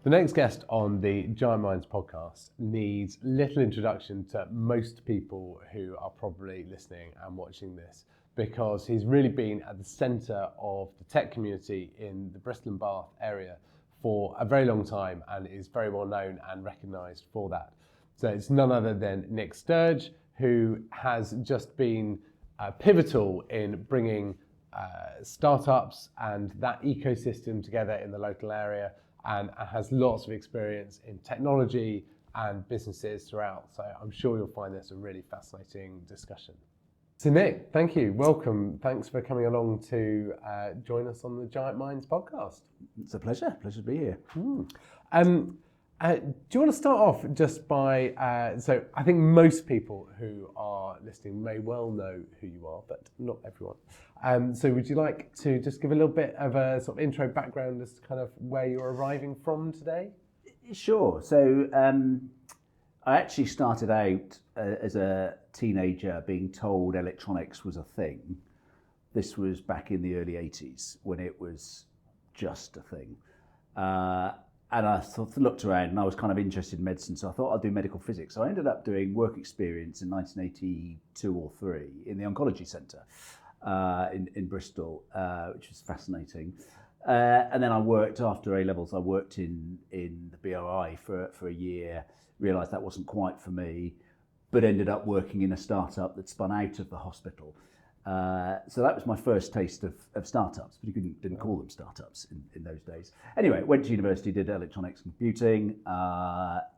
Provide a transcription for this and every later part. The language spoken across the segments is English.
The next guest on the Giant Minds podcast needs little introduction to most people who are probably listening and watching this, because he's really been at the centre of the tech community in the Bristol and Bath area for a very long time and is very well known and recognised for that. So it's none other than Nick Sturge, who has just been pivotal in bringing startups and that ecosystem together in the local area, and has lots of experience in technology and businesses throughout. So I'm sure you'll find this a really fascinating discussion. So Nick, thank you, welcome. Thanks for coming along to join us on the Giant Minds podcast. It's a pleasure to be here. Do you want to start off just by, so I think most people who are listening may well know who you are, but not everyone. So would you like to just give a little bit of a sort of intro background as to kind of where you're arriving from today? Sure. So I actually started out as a teenager being told electronics was a thing. This was back in the early 80s when it was just a thing. And I looked around and I was kind of interested in medicine, so I thought I'd do medical physics. So I ended up doing work experience in 1982 or 3 in the oncology centre in Bristol, which was fascinating. And then I worked, after A-levels, I worked in the BRI for a year, realised that wasn't quite for me, but ended up working in a startup that spun out of the hospital. So that was my first taste of startups, but you didn't call them startups in those days. Anyway, went to university, did electronics and computing,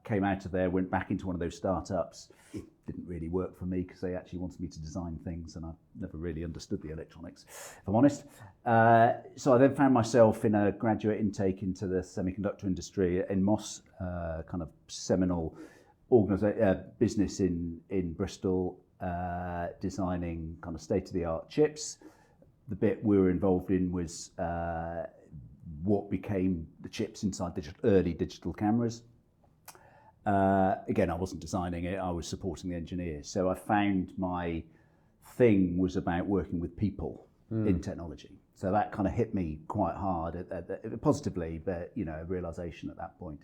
came out of there, went back into one of those startups. It didn't really work for me because they actually wanted me to design things, and I never really understood the electronics, if I'm honest. So I then found myself in a graduate intake into the semiconductor industry in Moss, kind of seminal business in Bristol. Designing kind of state-of-the-art chips. The bit we were involved in was what became the chips inside early digital cameras. Again, I wasn't designing it, I was supporting the engineers. So I found my thing was about working with people in technology. So that kind of hit me quite hard, positively, but a realisation at that point.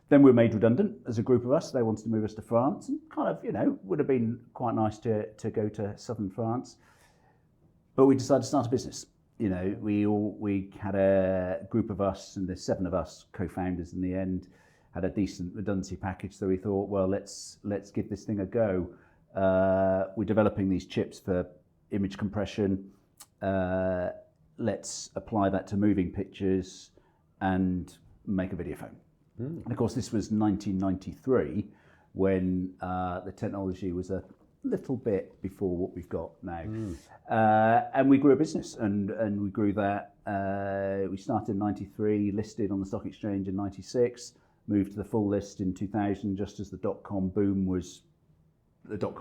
Then we were made redundant as a group of us. They wanted to move us to France, and kind of, would have been quite nice to go to southern France. But we decided to start a business. We had a group of us, and there's 7 of us co-founders in the end, had a decent redundancy package. So we thought, well, let's give this thing a go. We're developing these chips for image compression. Let's apply that to moving pictures and make a video phone. And of course, this was 1993, when the technology was a little bit before what we've got now. And we grew a business, and we grew that. We started in 93, listed on the stock exchange in 96, moved to the full list in 2000, just as the dot-com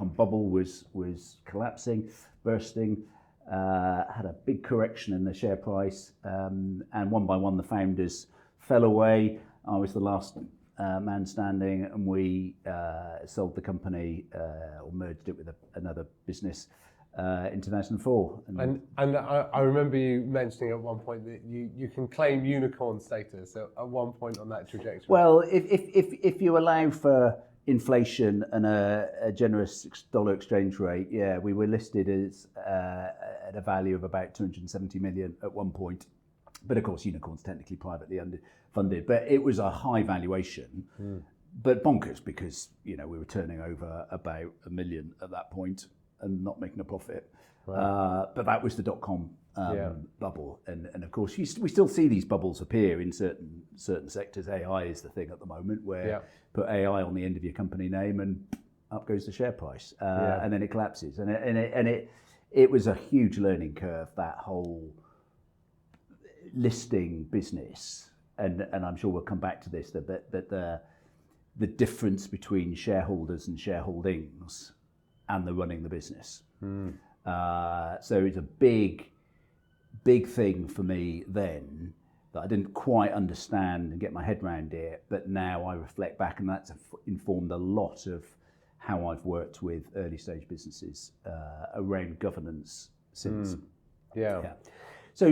bubble was collapsing, bursting. Had a big correction in the share price, and one by one the founders fell away. I was the last man standing, and we sold the company or merged it with another business in 2004. And I remember you mentioning at one point that you can claim unicorn status at one point on that trajectory. Well, if you allow for inflation and a generous dollar exchange rate, yeah, we were listed as at a value of about 270 million at one point. But of course, unicorn's technically privately funded, but it was a high valuation, but bonkers, because we were turning over about $1 million at that point and not making a profit. Wow. But that was the dot-com bubble, and of course we still see these bubbles appear in certain sectors. AI is the thing at the moment, where put AI on the end of your company name and up goes the share price, and then it collapses, and it was a huge learning curve, that whole listing business, and I'm sure we'll come back to this, that the difference between shareholders and shareholdings and the running the business. So it's a big thing for me then, that I didn't quite understand and get my head around it, but now I reflect back, and that's informed a lot of how I've worked with early stage businesses around governance since. Yeah. So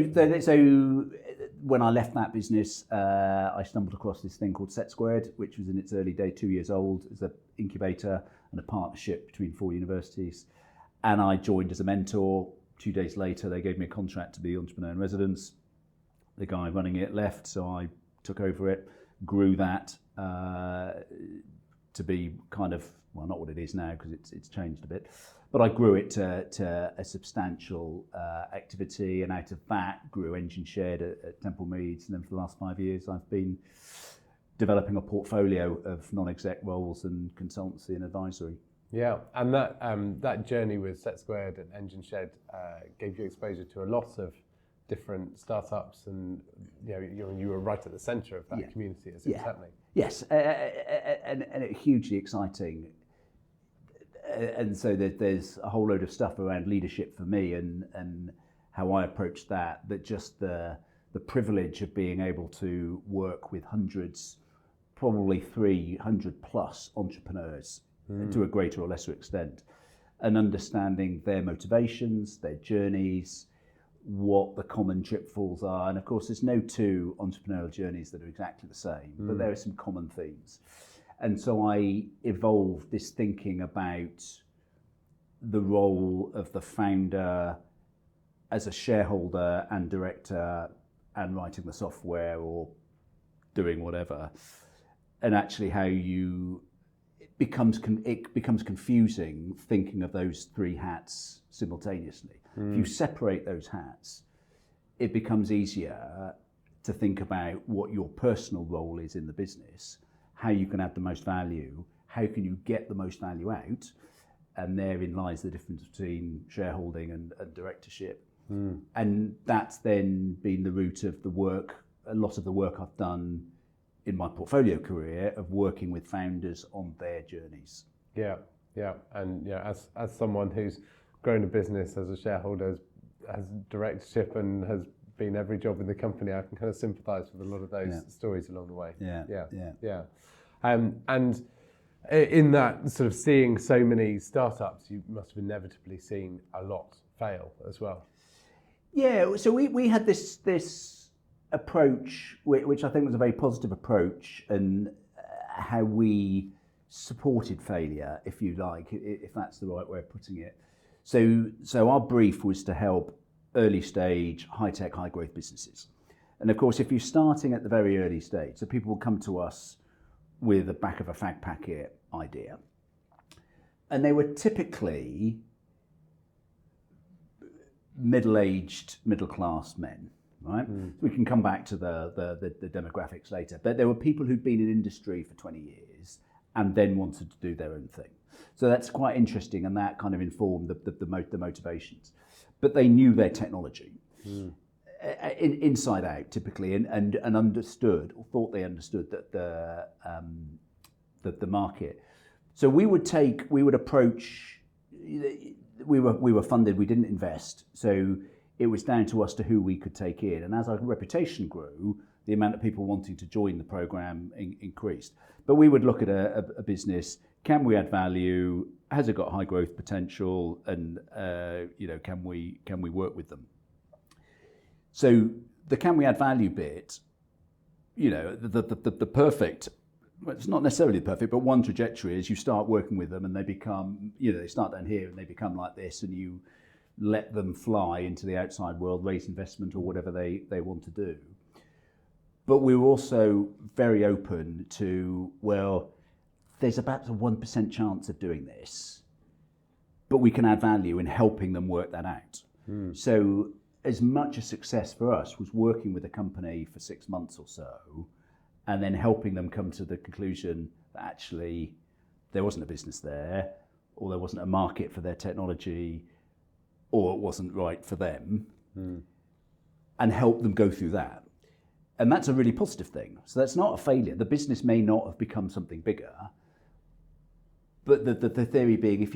when I left that business, I stumbled across this thing called Set Squared, which was in its early day, 2 years old, as an incubator and a partnership between 4 universities. And I joined as a mentor. 2 days later, they gave me a contract to be entrepreneur in residence. The guy running it left, so I took over it, grew that to be kind of, well, not what it is now because it's changed a bit, but I grew it to a substantial activity, and out of that grew Engine Shed at Temple Meads, and then for the last 5 years I've been developing a portfolio of non-exec roles and consultancy and advisory. Yeah, and that journey with Set Squared and Engine Shed gave you exposure to a lot of different startups, and you were right at the centre of that community as it was happening. Yes, and hugely exciting. And so there's a whole load of stuff around leadership for me and how I approach that just the privilege of being able to work with hundreds, probably 300 plus entrepreneurs to a greater or lesser extent, and understanding their motivations, their journeys, what the common pitfalls are. And of course, there's no two entrepreneurial journeys that are exactly the same, but there are some common themes. And so I evolved this thinking about the role of the founder as a shareholder and director and writing the software or doing whatever, and actually how it becomes confusing thinking of those three hats simultaneously. If you separate those hats, it becomes easier to think about what your personal role is in the business, how you can add the most value, how can you get the most value out, and therein lies the difference between shareholding and directorship. And that's then been the root of the work, a lot of the work I've done in my portfolio career of working with founders on their journeys. Yeah, and as someone who's grown a business as a shareholder, has directorship and has been every job in the company, I can kind of sympathise with a lot of those stories along the way. Yeah. And in that sort of seeing so many startups, you must have inevitably seen a lot fail as well. Yeah, so we had this approach, which I think was a very positive approach, and how we supported failure, if you like, if that's the right way of putting it. So our brief was to help early stage, high tech, high growth businesses. And of course, if you're starting at the very early stage, so people will come to us with the back of a fag packet idea. And they were typically middle-aged, middle-class men, right? We can come back to the demographics later. But there were people who'd been in industry for 20 years and then wanted to do their own thing. So that's quite interesting, and that kind of informed the motivations. But they knew their technology inside out, typically, and understood, or thought they understood that the market. So we would approach. We were funded. We didn't invest, so it was down to us to who we could take in. And as our reputation grew, the amount of people wanting to join the program increased. But we would look at a business. Can we add value? Has it got high growth potential? And can we work with them? So the can we add value bit, the perfect, well, it's not necessarily perfect, but one trajectory is you start working with them and they become, they start down here and they become like this, and you let them fly into the outside world, raise investment or whatever they want to do. But we were also very open to, well, there's about a 1% chance of doing this, but we can add value in helping them work that out. So as much a success for us was working with a company for 6 months or so, and then helping them come to the conclusion that actually there wasn't a business there, or there wasn't a market for their technology, or it wasn't right for them, and help them go through that. And that's a really positive thing. So that's not a failure. The business may not have become something bigger, but the theory being, if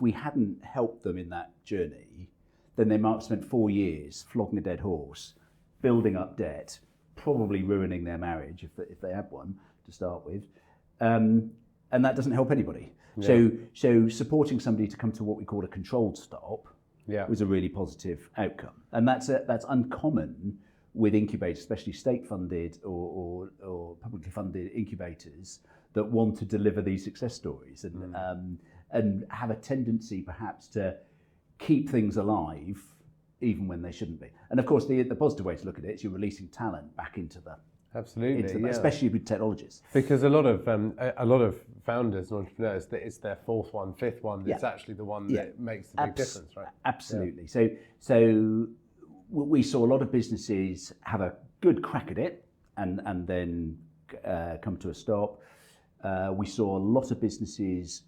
we hadn't helped them in that journey, then they might have spent 4 years flogging a dead horse, building up debt, probably ruining their marriage if they had one to start with, and that doesn't help anybody. Yeah. So supporting somebody to come to what we call a controlled stop was a really positive outcome, and that's uncommon with incubators, especially state-funded or publicly funded incubators that want to deliver these success stories and have a tendency perhaps to keep things alive even when they shouldn't be. And of course, the positive way to look at it is you're releasing talent back into the especially with technologists. Because a lot of founders and entrepreneurs, it's their fourth one, fifth one that's actually the one that makes the big difference, right? Absolutely. So we saw a lot of businesses have a good crack at it and then come to a stop. We saw a lot of businesses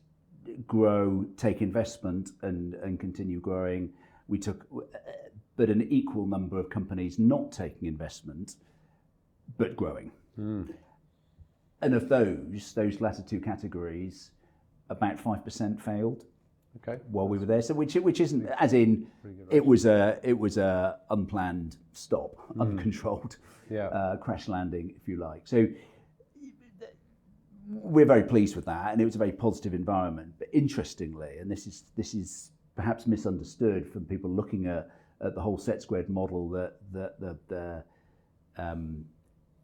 grow, take investment and continue growing. We took, but an equal number of companies not taking investment, but growing. And of those latter two categories, about 5% failed. Okay. While we were there, so which isn't, as in it was a unplanned stop, uncontrolled crash landing, if you like. So we're very pleased with that, and it was a very positive environment. But interestingly, and this is perhaps misunderstood from people looking at the whole set squared model, that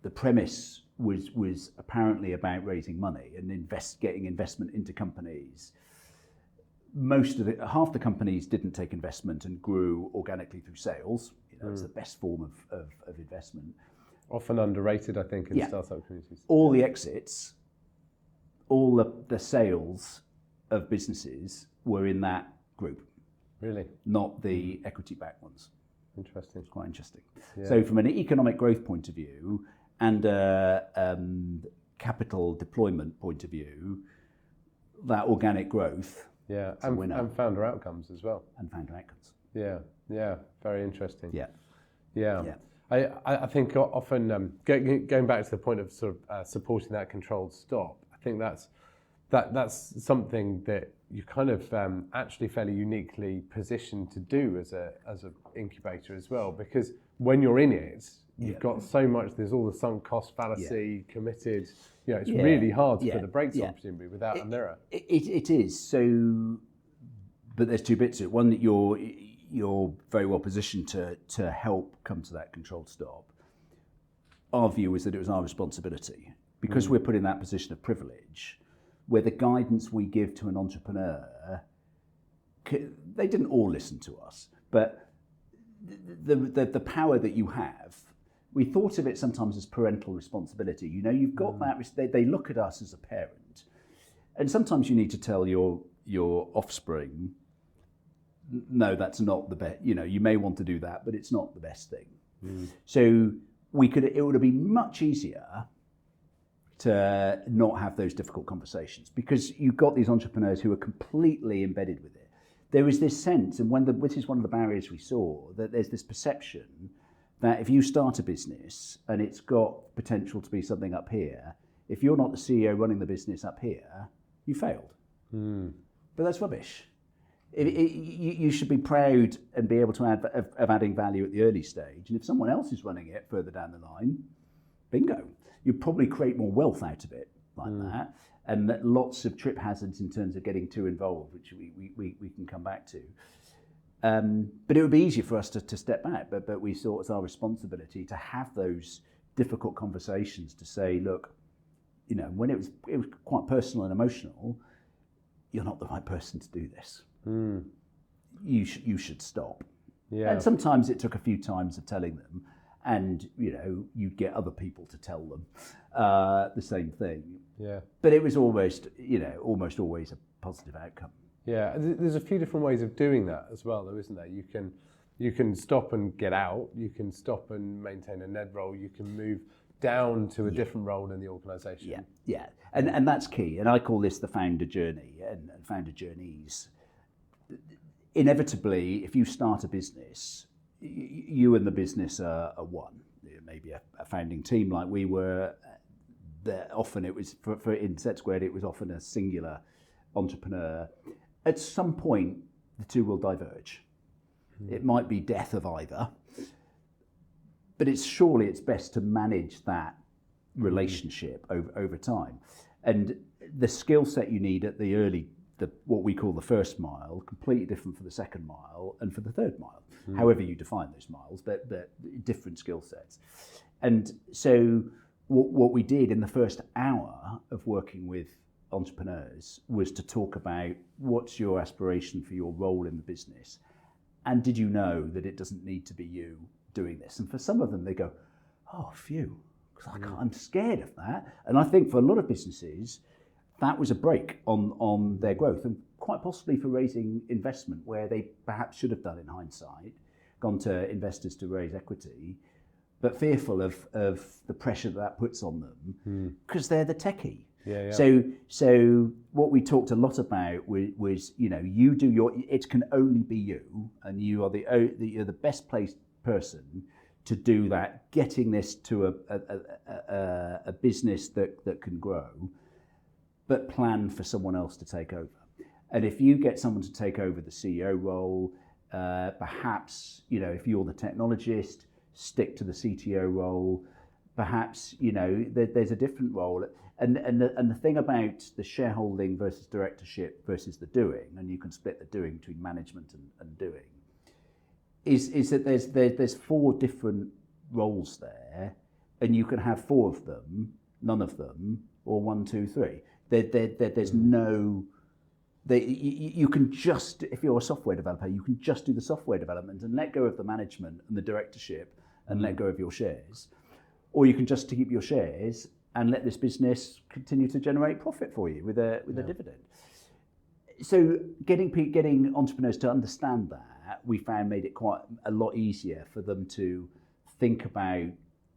the premise was apparently about raising money and getting investment into companies. Half the companies didn't take investment and grew organically through sales. It's the best form of investment. Often underrated, I think, in startup communities. All the exits, all the sales of businesses were in that group. Really? Not the equity-backed ones. Interesting. It's quite interesting. Yeah. So from an economic growth point of view and capital deployment point of view, that organic growth. Yeah, and founder outcomes as well. And founder outcomes. Yeah, very interesting. Yeah. I think often going back to the point of sort of supporting that controlled stop, I think that's something that you kind of actually fairly uniquely positioned to do as a incubator as well, because when you're in it, you've got so much. There's all the sunk cost fallacy, committed. It's really hard to put the brakes on, presumably, without a mirror. It is. So, but there's two bits to it. One, that you're very well positioned to help come to that controlled stop. Our view is that it was our responsibility, because we're put in that position of privilege, where the guidance we give to an entrepreneur, they didn't all listen to us, but the power that you have, we thought of it sometimes as parental responsibility. You've got that. They look at us as a parent, and sometimes you need to tell your offspring, no, that's not the best. You may want to do that, but it's not the best thing. So it would have been much easier to not have those difficult conversations, because you've got these entrepreneurs who are completely embedded with it. There is this sense, and which is one of the barriers we saw, that there's this perception that if you start a business and it's got potential to be something up here, if you're not the CEO running the business up here, you failed. But that's rubbish. You should be proud and be able to of adding value at the early stage. And if someone else is running it further down the line, bingo. You probably create more wealth out of it like that. And that lots of trip hazards in terms of getting too involved, which we can come back to. But it would be easier for us to step back. But we saw it as our responsibility to have those difficult conversations to say, look, when it was quite personal and emotional, you're not the right person to do this. You should stop. Yeah. And sometimes it took a few times of telling them, and you'd get other people to tell them the same thing. Yeah. But it was almost always a positive outcome. Yeah. There's a few different ways of doing that as well, though, isn't there? You can stop and get out. You can stop and maintain a NED role. You can move down to a different role in the organisation. Yeah. And that's key. And I call this the founder journey and founder journeys. Inevitably, if you start a business, you and the business are one. Maybe a founding team like we were. Often it was for in Set Squared, it was often a singular entrepreneur. At some point, the two will diverge. It might be death of either, but surely it's best to manage that relationship over time. And the skill set you need at the what we call the first mile, completely different for the second mile and for the third mile, however you define those miles, but different skill sets. And so what we did in the first hour of working with entrepreneurs was to talk about what's your aspiration for your role in the business, and did you know that it doesn't need to be you doing this? And for some of them, they go, oh, phew, because I'm scared of that. And I think for a lot of businesses, that was a break on their growth, and quite possibly for raising investment where they perhaps should have done in hindsight, gone to investors to raise equity, but fearful of the pressure that puts on them because they're the techie. Yeah. So what we talked a lot about was you do it can only be you, and you're the best placed person to do that, getting this to a business that can grow, but plan for someone else to take over. And if you get someone to take over the CEO role, perhaps if you're the technologist, stick to the CTO role. Perhaps there's a different role. And the thing about the shareholding versus directorship versus the doing, and you can split the doing between management and doing, is that there's 4 different roles there, and you can have 4 of them, none of them, or 1, 2, 3. There's no. You can just, if you're a software developer, you can just do the software development and let go of the management and the directorship and let go of your shares, or you can just keep your shares and let this business continue to generate profit for you with a dividend. So getting entrepreneurs to understand that, we found made it quite a lot easier for them to think about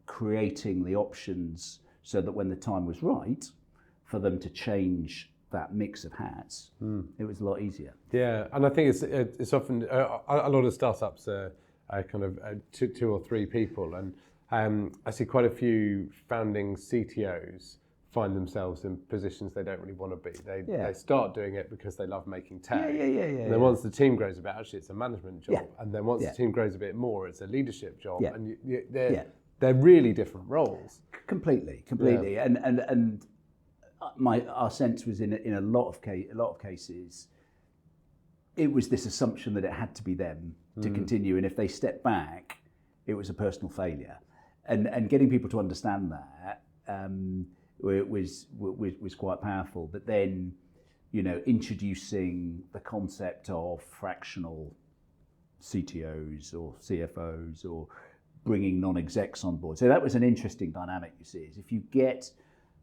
creating the options so that when the time was right for them to change that mix of hats, it was a lot easier. Yeah, and I think it's often a lot of startups are kind of 2 or 3 people, and I see quite a few founding CTOs find themselves in positions they don't really want to be. They start doing it because they love making tech. And then once the team grows a bit, actually it's a management job. Yeah. And then once the team grows a bit more, it's a leadership job. Yeah. And they're really different roles. Completely. Yeah. And our sense was in a lot of cases, it was this assumption that it had to be them to continue, and if they step back, it was a personal failure. And getting people to understand that was quite powerful. But then, introducing the concept of fractional CTOs or CFOs, or bringing non-execs on board. So that was an interesting dynamic. You see, is if you get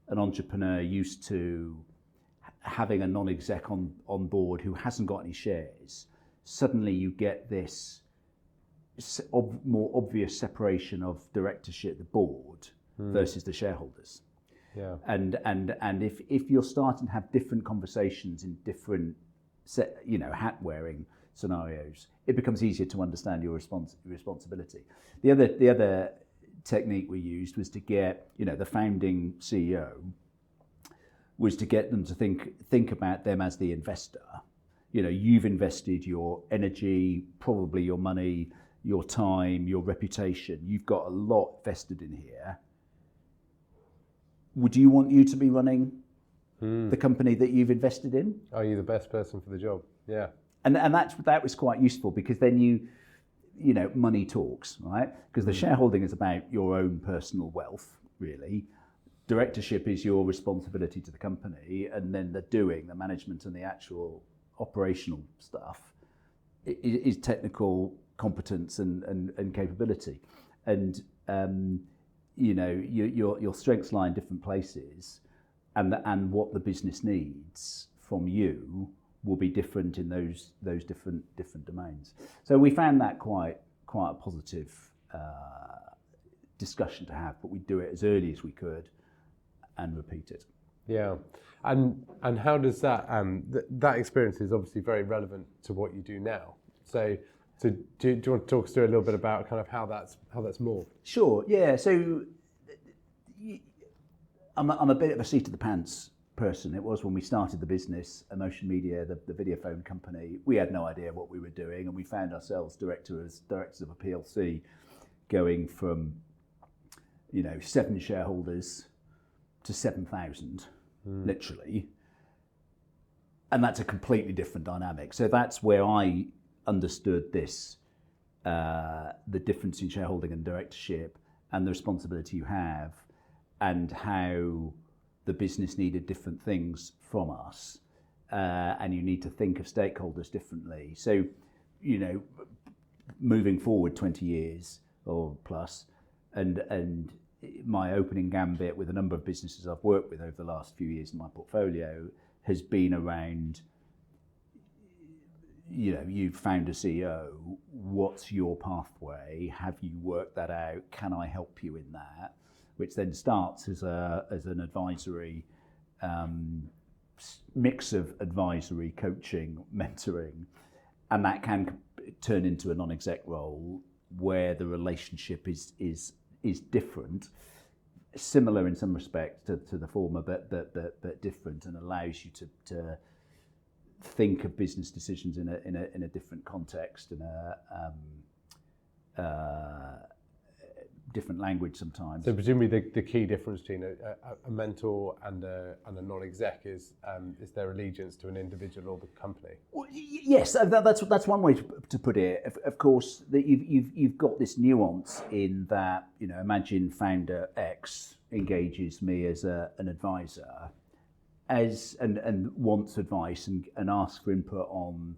an entrepreneur used to having a non-exec on board who hasn't got any shares, suddenly you get this more obvious separation of directorship, the board, versus the shareholders. Yeah. And if you're starting to have different conversations in different hat wearing scenarios, it becomes easier to understand your responsibility. The other technique we used was to get the founding CEO was to get them to think about them as the investor. You've invested your energy, probably your money, your time, your reputation. You've got a lot vested in here. Would you want you to be running the company that you've invested in? Are you the best person for the job? Yeah. And that was quite useful, because then money talks, right? Because the shareholding is about your own personal wealth, really. Directorship is your responsibility to the company, and then the management and the actual operational stuff is technical competence and capability. And your strengths lie in different places, and what the business needs from you will be different in those different domains. So we found that quite a positive discussion to have, but we do it as early as we could and repeat it. Yeah, and how does that that experience is obviously very relevant to what you do now. So do you want to talk us through a little bit about kind of how that's morphed? Sure. Yeah. So I'm a bit of a seat of the pants person. It was when we started the business, Emotion Media, the video phone company. We had no idea what we were doing, and we found ourselves directors of a PLC, going from 7 shareholders to 7,000, literally. and that's a completely different dynamic. So that's where I understood this, the difference in shareholding and directorship and the responsibility you have, and how the business needed different things from us, and you need to think of stakeholders differently. So, moving forward 20 years or plus, and my opening gambit with a number of businesses I've worked with over the last few years in my portfolio has been around, you've found a CEO, what's your pathway? Have you worked that out? Can I help you in that? Which then starts as an advisory, mix of advisory, coaching, mentoring, and that can turn into a non-exec role where the relationship is different, similar in some respects to the former, but different, and allows you to think of business decisions in a different context and a different language sometimes. So presumably the key difference between a mentor and a non-exec is their allegiance to an individual or the company. Well, yes, that's one way to put it. Of course, that you've got this nuance in that, imagine founder X engages me as an advisor, and wants advice and asks for input on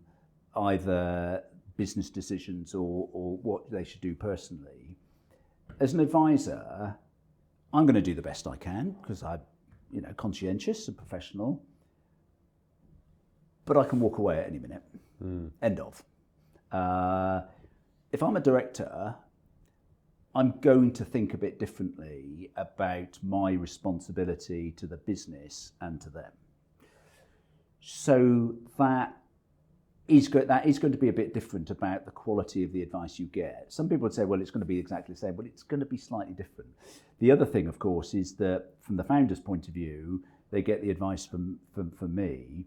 either business decisions or what they should do personally. As an advisor, I'm going to do the best I can because I'm, conscientious and professional. But I can walk away at any minute. End of. If I'm a director, I'm going to think a bit differently about my responsibility to the business and to them. So that is going to be a bit different about the quality of the advice you get. Some people would say, well, it's going to be exactly the same, but it's going to be slightly different. The other thing, of course, is that from the founder's point of view, they get the advice from me.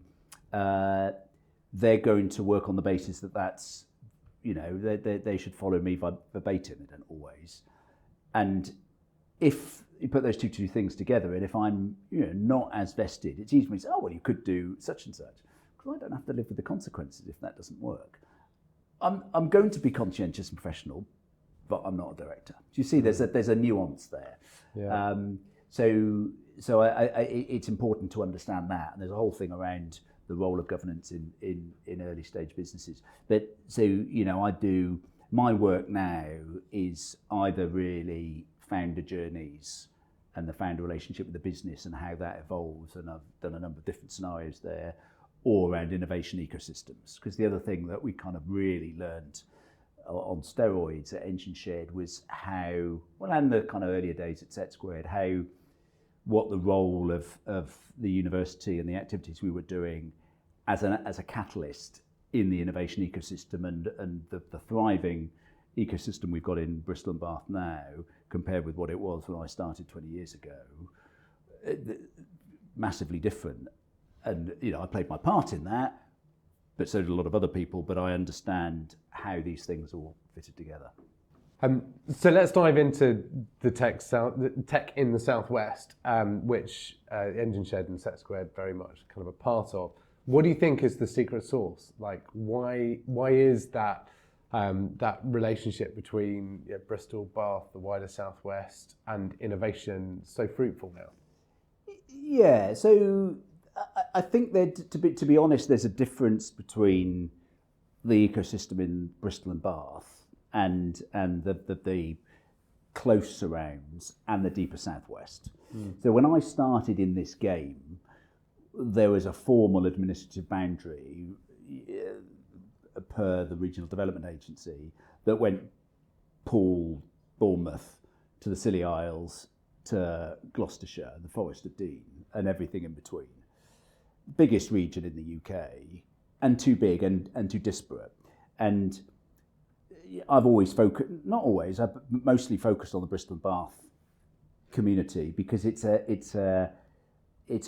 They're going to work on the basis that that's, they should follow me verbatim. They don't always. And if you put those two things together, and if I'm not as vested, it's easy for me to say, oh, well, you could do such and such. I don't have to live with the consequences if that doesn't work. I'm going to be conscientious and professional, but I'm not a director. Do you see? There's a nuance there. Yeah. So it's important to understand that. And there's a whole thing around the role of governance in early stage businesses. But so I do my work now is either really founder journeys and the founder relationship with the business and how that evolves. And I've done a number of different scenarios there. Or around innovation ecosystems. Because the other thing that we kind of really learned on steroids at Engine Shed was how, and the kind of earlier days at Set Squared, what the role of the university and the activities we were doing as a catalyst in the innovation ecosystem and the thriving ecosystem we've got in Bristol and Bath now, compared with what it was when I started 20 years ago, massively different. And I played my part in that, but so did a lot of other people. But I understand how these things all fitted together. So let's dive into the tech in the Southwest, which Engine Shed and Set Squared very much kind of a part of. What do you think is the secret sauce? Like, why is that that relationship between Bristol, Bath, the wider Southwest, and innovation so fruitful now? Yeah. So I think that, to be honest, there's a difference between the ecosystem in Bristol and Bath and the close surrounds and the deeper Southwest. So when I started in this game, there was a formal administrative boundary per the Regional Development Agency that went Poole, Bournemouth, to the Scilly Isles, to Gloucestershire, the Forest of Dean, and everything in between. Biggest region in the UK, and too big and too disparate. And I've always I've mostly focused on the Bristol and Bath community because it's a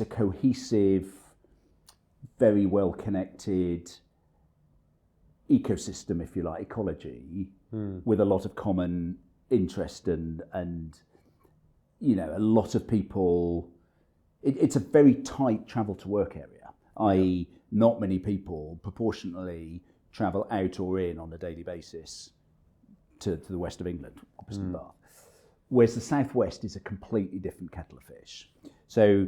cohesive, very well connected ecosystem, if you like, ecology, with a lot of common interest and a lot of people. It's a very tight travel to work area. i.e. not many people proportionally travel out or in on a daily basis to the west of England, Bristol Bath. Whereas the southwest is a completely different kettle of fish. So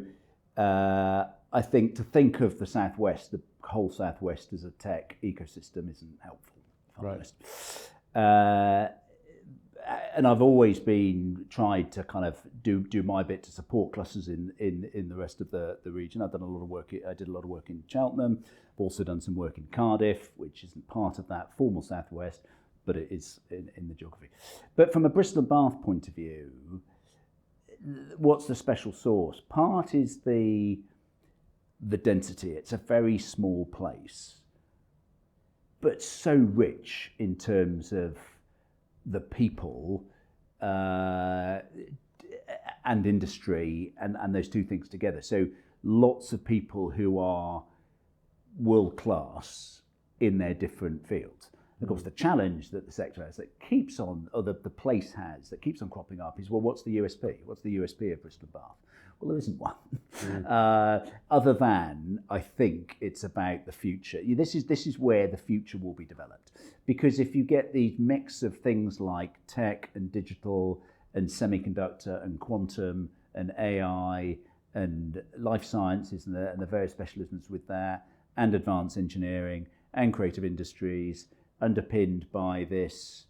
I think to think of the southwest, the whole southwest as a tech ecosystem isn't helpful, if I'm honest. And I've always tried to kind of do my bit to support clusters in the rest of the region. I've done a lot of work. I did a lot of work in Cheltenham. I've also done some work in Cardiff, which isn't part of that formal southwest, but it is in the geography. But from a Bristol and Bath point of view, what's the special sauce? Part is the density. It's a very small place, but so rich in terms of the people and industry and those two things together. So lots of people who are world class in their different fields. Of course, the challenge that the sector has, that keeps on, or the place has, that keeps on cropping up is, well, what's the USP? What's the USP of Bristol and Bath? Well, there isn't one. Other than, I think it's about the future. This is where the future will be developed. Because if you get the mix of things like tech and digital and semiconductor and quantum and AI and life sciences and the various specialisms with that, and advanced engineering and creative industries, underpinned by this,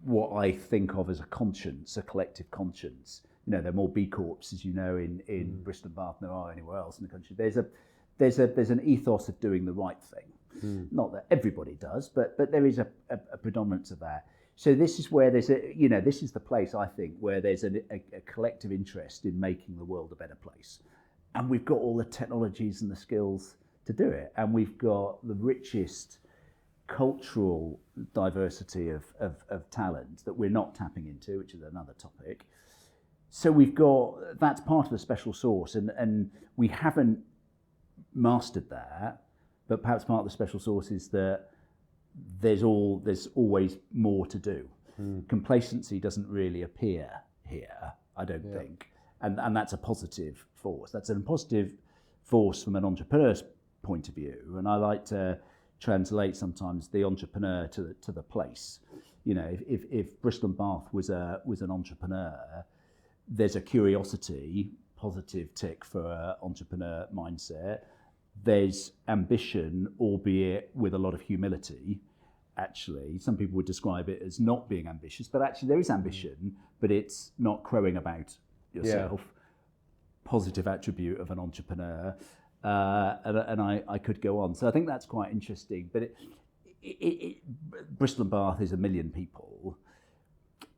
what I think of as a conscience, a collective conscience. You know, there are more B Corps, as you know, in Bristol and Bath than there are anywhere else in the country. There's an ethos of doing the right thing. Not that everybody does, but there is a predominance of that. So this is where this is the place, I think, where there's a collective interest in making the world a better place. And we've got all the technologies and the skills to do it. And we've got the richest cultural diversity of talent that we're not tapping into, which is another topic. So that's part of the special sauce, and we haven't mastered that, but perhaps part of the special sauce is that there's always more to do. Complacency doesn't really appear here, I don't think, and that's a positive force. That's a positive force from an entrepreneur's point of view, and I like to translate sometimes the entrepreneur to the place. You know, if Bristol and Bath was an entrepreneur, there's a curiosity, positive tick for an entrepreneur mindset. There's ambition, albeit with a lot of humility. Actually, some people would describe it as not being ambitious, but actually there is ambition, but it's not crowing about yourself. Positive attribute of an entrepreneur. And I could go on. So I think that's quite interesting. But Bristol and Bath is 1 million people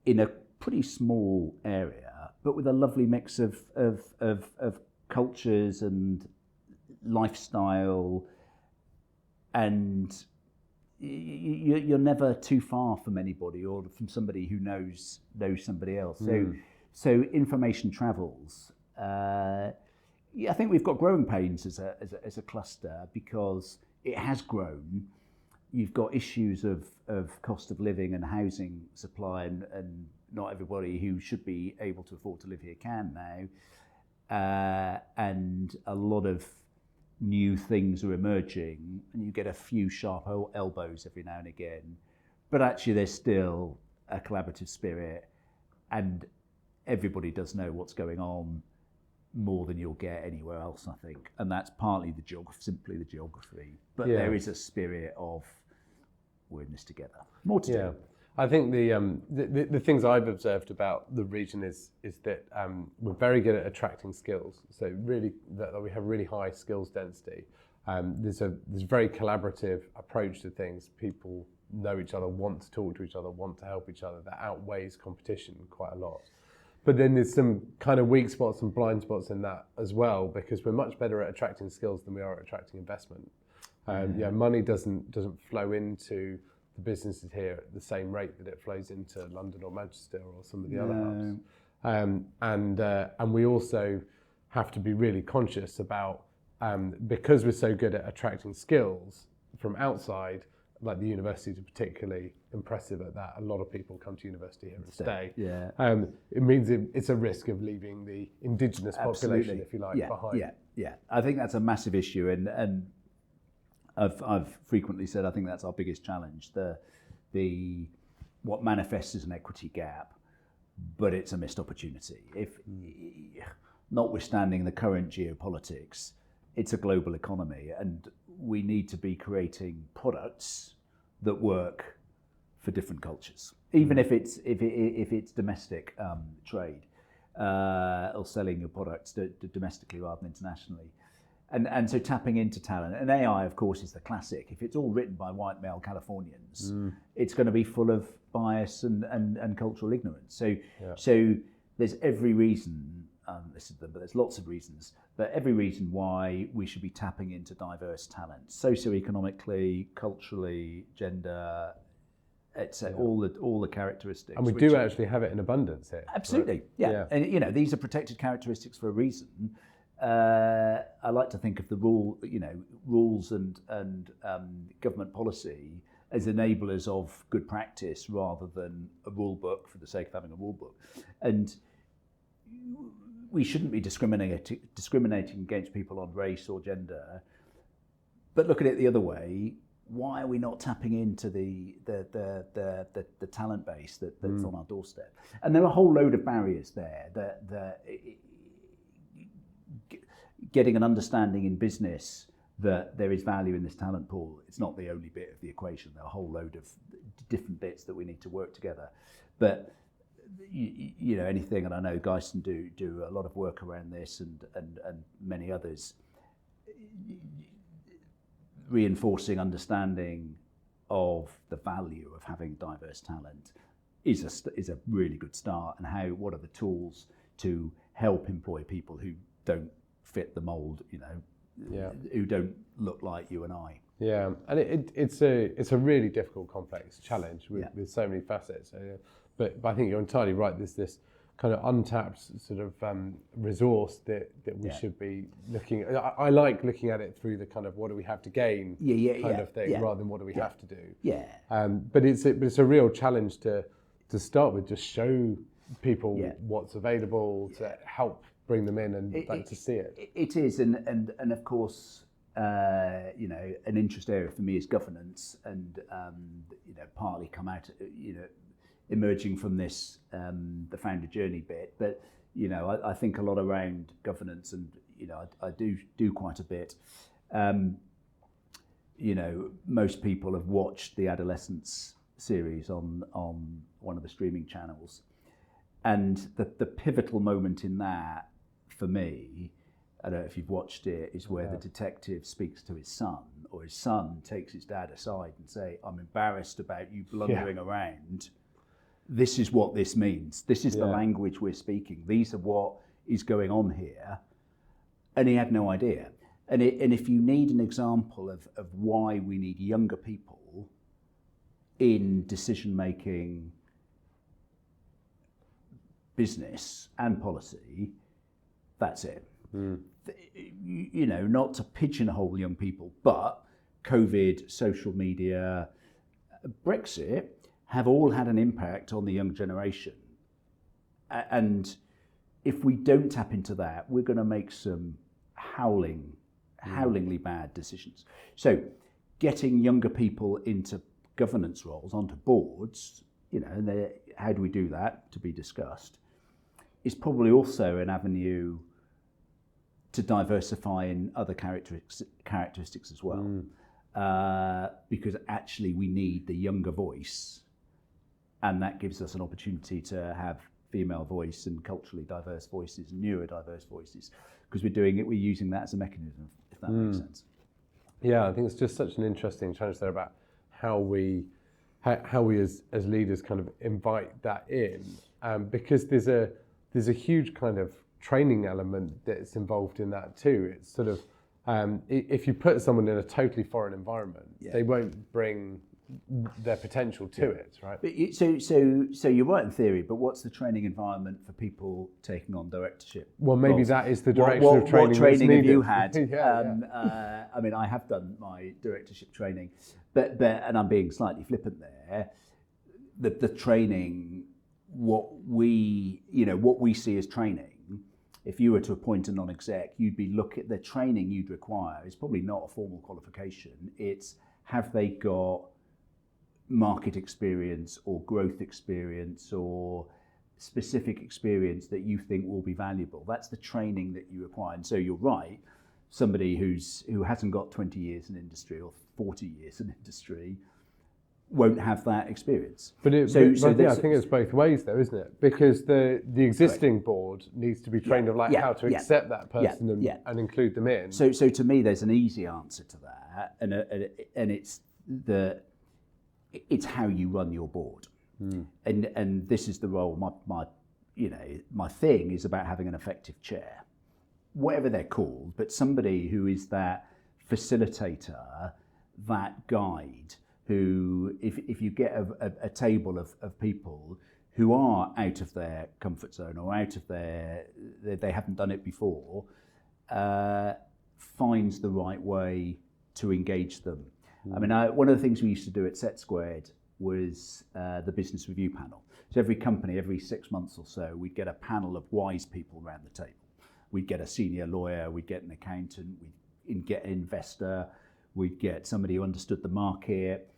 in a pretty small area, but with a lovely mix of cultures and lifestyle, and you're never too far from anybody or from somebody who knows somebody else. So information travels. I think we've got growing pains as a cluster because it has grown. You've got issues of cost of living and housing supply, and not everybody who should be able to afford to live here can now. And a lot of new things are emerging, and you get a few sharp elbows every now and again. But actually there's still a collaborative spirit, and everybody does know what's going on more than you'll get anywhere else, I think. And that's partly simply the geography. But there is a spirit of we're in this together. More to do. I think the things I've observed about the region is that we're very good at attracting skills. So really, that we have really high skills density. There's a very collaborative approach to things. People know each other, want to talk to each other, want to help each other. That outweighs competition quite a lot. But then there's some kind of weak spots and blind spots in that as well, because we're much better at attracting skills than we are at attracting investment. Money doesn't flow into the businesses here at the same rate that it flows into London or Manchester or some of the other hubs. And we also have to be really conscious about, because we're so good at attracting skills from outside, like the universities are particularly impressive at that. A lot of people come to university here and stay. Yeah. It means it's a risk of leaving the indigenous population, if you like, behind. Yeah. I think that's a massive issue, and I've frequently said I think that's our biggest challenge. The what manifests as an equity gap, but it's a missed opportunity. If notwithstanding the current geopolitics, it's a global economy, and we need to be creating products that work for different cultures, even if it's domestic trade or selling your products domestically rather than internationally. And so tapping into talent, and AI, of course, is the classic. If it's all written by white male Californians, it's going to be full of bias and cultural ignorance. So there's every reason. But there's lots of reasons. But every reason why we should be tapping into diverse talent, socioeconomically, culturally, gender, etc. All the characteristics. And we do actually have it in abundance here. Absolutely, right? Yeah. And these are protected characteristics for a reason. I like to think of the rules and government policy as enablers of good practice rather than a rule book for the sake of having a rule book. And we shouldn't be discriminating against people on race or gender. But look at it the other way. Why are we not tapping into the talent base that's on our doorstep? And there are a whole load of barriers there. Getting an understanding in business that there is value in this talent pool, it's not the only bit of the equation. There are a whole load of different bits that we need to work together. But anything, and I know Geisen do a lot of work around this, and many others, reinforcing understanding of the value of having diverse talent is a really good start. And what are the tools to help employ people who don't fit the mold, who don't look like you and I. Yeah, and it's a really difficult, complex challenge with so many facets. But I think you're entirely right. There's this kind of untapped sort of resource that we should be looking at. I like looking at it through the kind of what do we have to gain kind of thing rather than what do we have to do. Yeah. But it's a real challenge to start with. Just show people what's available to help bring them in and to see it. It is, and of course, an interest area for me is governance, and partly come out, emerging from this the founder journey bit. But I think a lot around governance, and I do quite a bit. Most people have watched the Adolescence series on one of the streaming channels, and the pivotal moment in that, for me, I don't know if you've watched it, is where the detective speaks to his son, or his son takes his dad aside and say, "I'm embarrassed about you blundering around. This is what this means. This is the language we're speaking. These are what is going on here." And he had no idea. And if you need an example of why we need younger people in decision-making, business and policy, that's it. Not to pigeonhole young people, but COVID, social media, Brexit have all had an impact on the young generation. And if we don't tap into that, we're going to make some howlingly bad decisions. So getting younger people into governance roles, onto boards, how do we do that, to be discussed, is probably also an avenue to diversify in other characteristics as well. Because actually we need the younger voice, and that gives us an opportunity to have female voice and culturally diverse voices, neurodiverse voices, because we're using that as a mechanism, if that makes sense. Yeah, I think it's just such an interesting challenge there about how we as leaders kind of invite that in, because there's a huge kind of training element that's involved in that too. It's sort of if you put someone in a totally foreign environment, they won't bring their potential to it, right? But so you're right in theory, but what's the training environment for people taking on directorship? Well, maybe roles? that is the direction of training. What training have you that's had? needed. I mean, I have done my directorship training, but and I'm being slightly flippant there. The training, what we see as training. If you were to appoint a non-exec, you'd be the training you'd require is probably not a formal qualification. It's have they got market experience or growth experience or specific experience that you think will be valuable. That's the training that you require. And so you're right, somebody who hasn't got 20 years in industry or 40 years in industry won't have that experience. But I think it's both ways though, isn't it? Because the existing board needs to be trained how to accept that person and include them in. So to me, there's an easy answer to that, and it's how you run your board. And this is the role. My thing is about having an effective chair, whatever they're called, but somebody who is that facilitator, that guide. Who, if you get a table of people who are out of their comfort zone or out of they haven't done it before, finds the right way to engage them. I mean, one of the things we used to do at Set Squared was the business review panel. So every company, every 6 months or so, we'd get a panel of wise people around the table. We'd get a senior lawyer, we'd get an accountant, we'd get an investor, we'd get somebody who understood the market.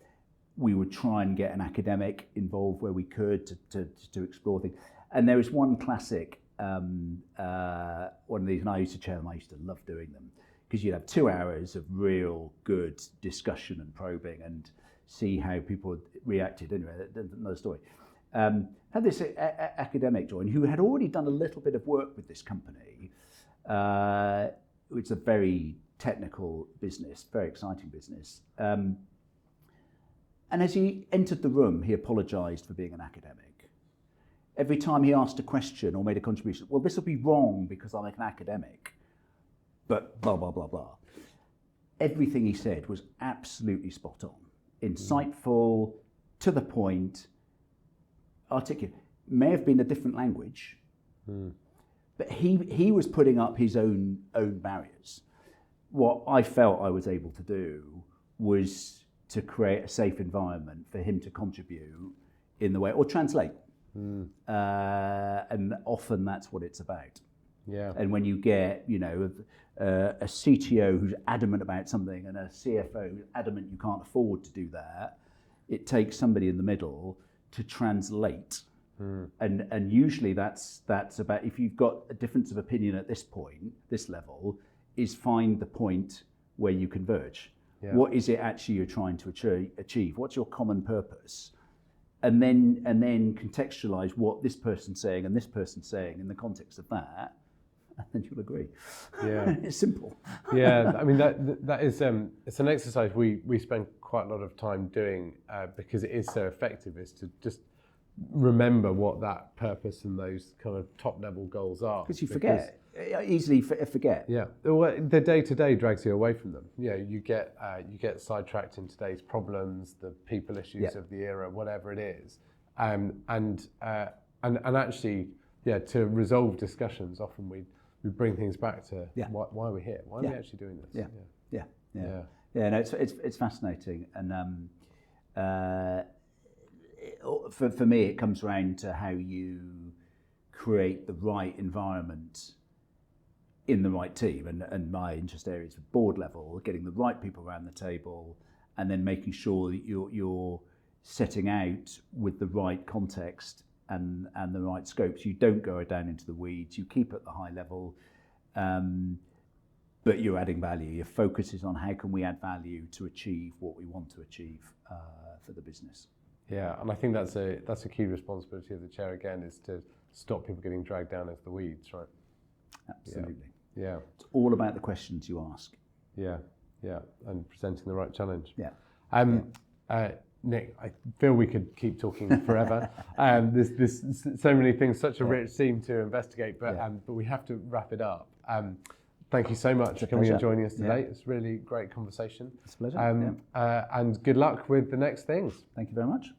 We would try and get an academic involved where we could to explore things. And there was one classic, one of these, and I used to chair them, I used to love doing them, because you'd have 2 hours of real good discussion and probing and see how people reacted. Anyway, that's another story. Had this academic join who had already done a little bit of work with this company. It's a very technical business, very exciting business. And as he entered the room, he apologised for being an academic. Every time he asked a question or made a contribution, well, this will be wrong because I'm an academic, but blah, blah, blah, blah. Everything he said was absolutely spot on, insightful, to the point, articulate. May have been a different language, but he was putting up his own barriers. What I felt I was able to do was to create a safe environment for him to contribute in the way, or translate. And often that's what it's about. Yeah. And when you get, a CTO who's adamant about something and a CFO who's adamant you can't afford to do that, it takes somebody in the middle to translate. And usually that's about, if you've got a difference of opinion at this point, this level, is find the point where you converge. Yeah. What is it actually you're trying to achieve? What's your common purpose? And then contextualize what this person's saying and this person's saying in the context of that, and then you'll agree. Yeah, it's simple. Yeah, I mean that is it's an exercise we spend quite a lot of time doing because it is so effective. Is to just remember what that purpose and those kind of top level goals are. Because you forget. Easily forget. Yeah, well, the day-to-day drags you away from them. You get sidetracked in today's problems, the people issues of the era, whatever it is, and actually, to resolve discussions, often we bring things back to why are we here? Why are we actually doing this? No, it's fascinating, and for me, it comes around to how you create the right environment in the right team, and my interest areas at board level, getting the right people around the table, and then making sure that you're setting out with the right context and the right scopes. You don't go down into the weeds. You keep at the high level, but you're adding value. Your focus is on how can we add value to achieve what we want to achieve for the business. Yeah, and I think that's a key responsibility of the chair again, is to stop people getting dragged down into the weeds, right? Absolutely. Yeah. It's all about the questions you ask. Yeah, and presenting the right challenge. Yeah. Nick, I feel we could keep talking forever. There's so many things, such a rich theme to investigate, but we have to wrap it up. Thank you so much for coming pleasure. and joining us today. Yeah. It's a really great conversation. It's a pleasure. And good luck with the next things. Thank you very much.